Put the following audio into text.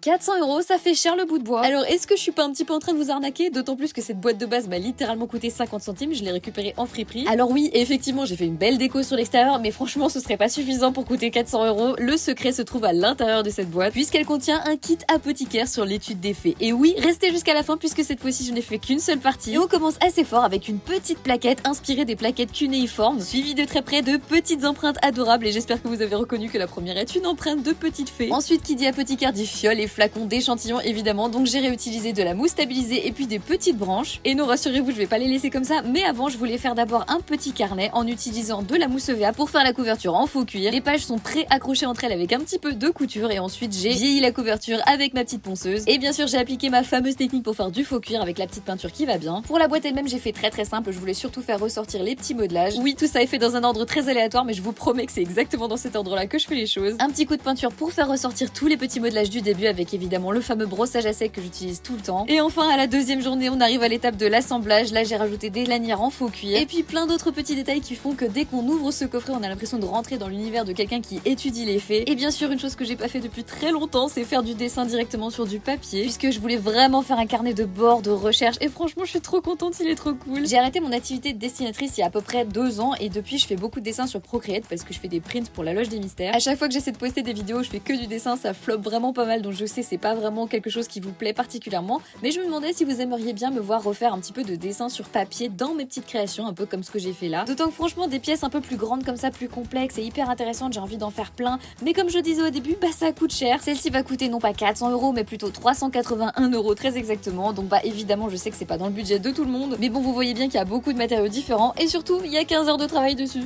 400 €, ça fait cher le bout de bois. Alors est-ce que je suis pas un petit peu en train de vous arnaquer? D'autant plus que cette boîte de base m'a littéralement coûté 50 centimes, je l'ai récupérée en friperie. Alors oui, effectivement, j'ai fait une belle déco sur l'extérieur, mais franchement, ce serait pas suffisant pour coûter 400 €. Le secret se trouve à l'intérieur de cette boîte, puisqu'elle contient un kit apothicaire sur l'étude des faits. Et oui, restez jusqu'à la fin, puisque cette fois-ci, je n'ai fait qu'une seule partie. Et on commence assez fort avec une petite plaquette inspirée des plaquettes cunéiformes, suivie de très près de petites empreintes adorables, et j'espère que vous avez reconnu que la première est une empreinte de petite fée. Ensuite, qui dit apothicaire dit fiole et flacon d'échantillons évidemment, donc j'ai réutilisé de la mousse stabilisée et puis des petites branches. Et non, rassurez-vous, je vais pas les laisser comme ça, mais avant, je voulais faire d'abord un petit carnet en utilisant de la mousse EVA pour faire la couverture en faux cuir. Les pages sont pré-accrochées entre elles avec un petit peu de couture, et ensuite j'ai vieilli la couverture avec ma petite ponceuse. Et bien sûr, j'ai appliqué ma fameuse technique pour faire du faux cuir avec la petite peinture qui va bien. Pour la boîte elle-même, j'ai fait très simple, je voulais surtout faire ressortir les petits modelages. Oui, tout ça est fait dans un ordre très aléatoire, mais je vous promets que c'est exactement dans cet ordre-là que je fais les choses. Un petit coup de peinture pour faire ressortir tous les petits modelages du début, avec évidemment le fameux brossage à sec que j'utilise tout le temps. Et enfin, à la deuxième journée, on arrive à l'étape de l'assemblage. Là, j'ai rajouté des lanières en faux cuir et puis plein d'autres petits détails qui font que dès qu'on ouvre ce coffret, on a l'impression de rentrer dans l'univers de quelqu'un qui étudie les faits. Et bien sûr, une chose que j'ai pas fait depuis très longtemps, c'est faire du dessin directement sur du papier, puisque je voulais vraiment faire un carnet de bord de recherche, et franchement, je suis trop contente, il est trop cool. J'ai arrêté mon activité de dessinatrice il y a à peu près 2 ans, et depuis, je fais beaucoup de dessins sur Procreate parce que je fais des prints pour la loge des mystères. À chaque fois que j'essaie de poster des vidéos, je fais que du dessin, ça floppe vraiment pas mal, donc je sais, c'est pas vraiment quelque chose qui vous plaît particulièrement, mais je me demandais si vous aimeriez bien me voir refaire un petit peu de dessin sur papier dans mes petites créations, un peu comme ce que j'ai fait là. D'autant que franchement, des pièces un peu plus grandes comme ça, plus complexes et hyper intéressantes, j'ai envie d'en faire plein, mais comme je disais au début, bah ça coûte cher. Celle-ci va coûter non pas 400 €, mais plutôt 381 € très exactement, donc bah évidemment, je sais que c'est pas dans le budget de tout le monde, mais bon, vous voyez bien qu'il y a beaucoup de matériaux différents, et surtout, il y a 15 heures de travail dessus.